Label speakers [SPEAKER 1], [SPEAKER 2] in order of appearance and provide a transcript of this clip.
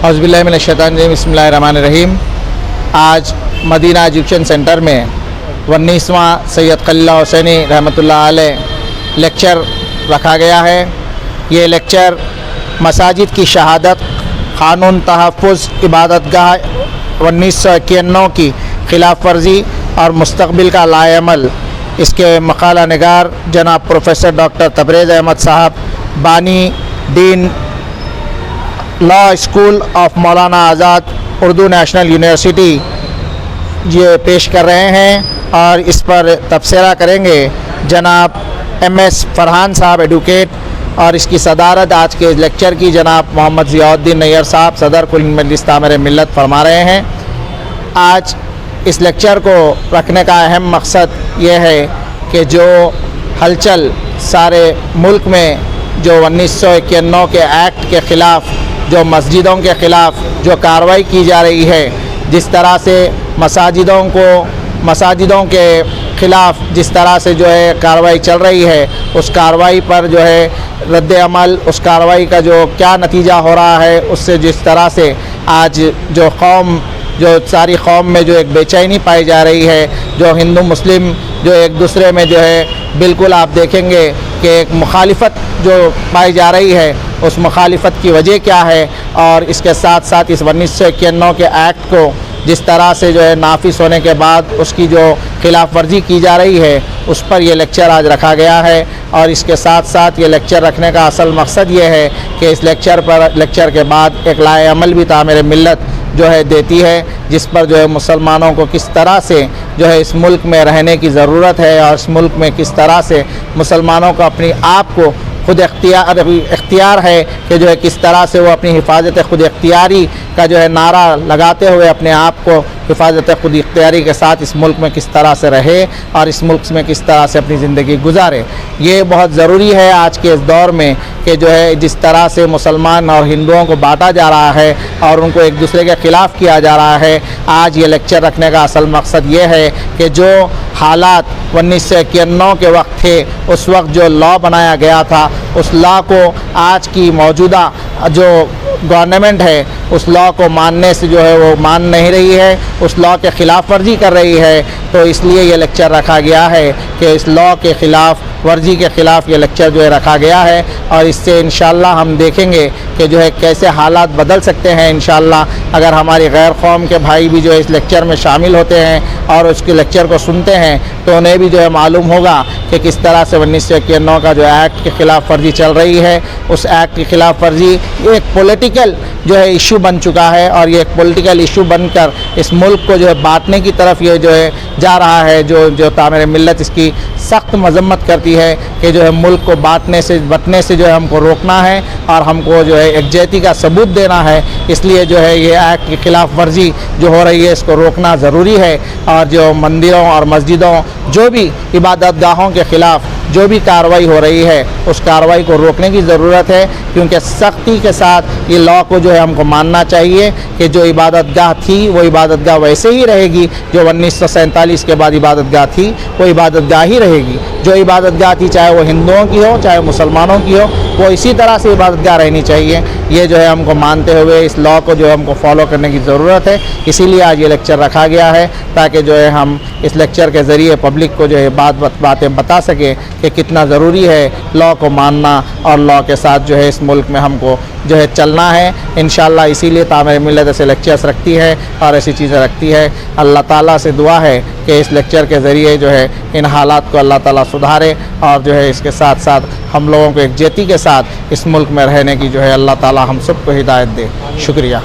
[SPEAKER 1] اعوذ باللہ من الشیطان الرجیم، بسم اللہ الرحمن الرحیم۔ آج مدینہ ایجوکیشن سینٹر میں 19واں سید خلیل اللہ حسینی رحمۃ اللہ علیہ لیکچر رکھا گیا ہے۔ یہ لیکچر مساجد کی شہادت، قانون تحفظ عبادت گاہ 1991 کی خلاف ورزی اور مستقبل کا لائحہ عمل، اس کے مقالہ نگار جناب پروفیسر ڈاکٹر تبریز احمد صاحب، بانی دین law school of Maulana Azad Urdu national university, یہ پیش کر رہے ہیں اور اس پر تبصرہ کریں گے جناب ایم ایس فرحان صاحب ایڈوکیٹ، اور اس کی صدارت آج کے لیکچر کی جناب محمد ضیاء الدین نیّر صاحب صدر کل مجلس تعمیر ملت فرما رہے ہیں۔ آج اس لیکچر کو رکھنے کا اہم مقصد یہ ہے کہ جو ہلچل سارے ملک میں جو 1991 کے ایکٹ کے خلاف، جو مسجدوں کے خلاف جو کارروائی کی جا رہی ہے، جس طرح سے مساجدوں کے خلاف جس طرح سے جو ہے کارروائی چل رہی ہے، اس کارروائی پر جو ہے رد عمل، اس کارروائی کا جو کیا نتیجہ ہو رہا ہے، اس سے جس طرح سے آج جو ساری قوم میں جو ایک بے چینی پائی جا رہی ہے، جو ہندو مسلم جو ایک دوسرے میں جو ہے بالکل آپ دیکھیں گے کہ ایک مخالفت جو پائی جا رہی ہے، اس مخالفت کی وجہ کیا ہے، اور اس کے ساتھ ساتھ اس 1991 کے ایکٹ کو جس طرح سے جو ہے نافذ ہونے کے بعد اس کی جو خلاف ورزی کی جا رہی ہے، اس پر یہ لیکچر آج رکھا گیا ہے۔ اور اس کے ساتھ ساتھ یہ لیکچر رکھنے کا اصل مقصد یہ ہے کہ اس لیکچر کے بعد ایک لائحہ عمل بھی تعمیر ملت جو ہے دیتی ہے، جس پر جو ہے مسلمانوں کو کس طرح سے جو ہے اس ملک میں رہنے کی ضرورت ہے، اور اس ملک میں کس طرح سے مسلمانوں کو اپنی آپ کو خود اختیار ہے کہ جو ہے کس طرح سے وہ اپنی حفاظت خود اختیاری کا جو ہے نعرہ لگاتے ہوئے اپنے آپ کو حفاظت خود اختیاری کے ساتھ اس ملک میں کس طرح سے رہے اور اس ملک میں کس طرح سے اپنی زندگی گزارے۔ یہ بہت ضروری ہے آج کے اس دور میں کہ جو ہے جس طرح سے مسلمان اور ہندوؤں کو بانٹا جا رہا ہے اور ان کو ایک دوسرے کے خلاف کیا جا رہا ہے، آج یہ لیکچر رکھنے کا اصل مقصد یہ ہے کہ جو حالات 1991 کے وقت تھے، اس وقت جو لا بنایا گیا تھا، اس لا کو آج کی موجودہ جو گورنمنٹ ہے اس لا کو ماننے سے جو ہے وہ مان نہیں رہی ہے، اس لا کے خلاف ورزی کر رہی ہے۔ تو اس لیے یہ لیکچر رکھا گیا ہے کہ اس لا کے خلاف ورزی کے خلاف یہ لیکچر جو ہے رکھا گیا ہے، اور اس سے انشاءاللہ ہم دیکھیں گے کہ جو ہے کیسے حالات بدل سکتے ہیں انشاءاللہ اگر ہماری غیر قوم کے بھائی بھی جو ہے اس لیکچر میں شامل ہوتے ہیں اور اس کے لیکچر کو سنتے ہیں، تو انہیں بھی جو ہے معلوم ہوگا کہ کس طرح سے 1991 کا جو ایکٹ کے خلاف ورزی چل رہی ہے، اس ایکٹ کی خلاف ورزی ایک پولیٹیکل جو ہے ایشو بن چکا ہے، اور یہ ایک پولیٹیکل ایشو بن کر اس ملک کو جو ہے بانٹنے کی طرف یہ جو ہے جا رہا ہے، جو تعمیر ملت اس کی سخت مذمت کرتی ہے کہ جو ہے ملک کو بانٹنے سے جو ہے ہم کو روکنا ہے اور ہم کو جو ہے یکجہتی کا ثبوت دینا ہے۔ اس لیے جو ہے یہ ایکٹ کی خلاف ورزی جو ہو رہی ہے اس کو روکنا ضروری ہے، اور جو مندروں اور مسجدوں جو بھی عبادت گاہوں کے خلاف جو بھی کارروائی ہو رہی ہے اس کارروائی کو روکنے کی ضرورت ہے، کیونکہ سختی کے ساتھ یہ لا کو جو ہے ہم کو ماننا چاہیے کہ جو عبادت گاہ تھی وہ عبادت گاہ ویسے ہی رہے گی، جو 1947 کے بعد عبادت گاہ تھی وہ عبادت گاہ ہی رہے گی۔ جو عبادت گاہ تھی چاہے وہ ہندوؤں کی ہو چاہے مسلمانوں کی ہو، وہ اسی طرح سے عبادت گاہ رہنی چاہیے۔ یہ جو ہے ہم کو مانتے ہوئے اس لا کو جو ہے ہم کو فالو کرنے کی ضرورت ہے، اسی لیے آج یہ لیکچر رکھا گیا ہے تاکہ جو ہے ہم اس لیکچر کے ذریعے پبلک کو جو ہے باتیں بتا سکیں کہ کتنا ضروری ہے لا کو ماننا، اور لا کے ساتھ جو ہے اس ملک میں ہم کو جو ہے چلنا ہے انشاءاللہ۔ اسی لیے تعمیر ملت ایسے لیکچرز رکھتی ہے اور ایسی چیزیں رکھتی ہے۔ اللہ تعالیٰ سے دعا ہے کہ اس لیکچر کے ذریعے جو ہے ان حالات کو اللہ تعالیٰ سدھارے، اور جو ہے اس کے ساتھ ساتھ ہم لوگوں کو یکجہتی کے ساتھ اس ملک میں رہنے کی جو ہے اللہ تعالیٰ ہم سب کو ہدایت دے۔ شکریہ۔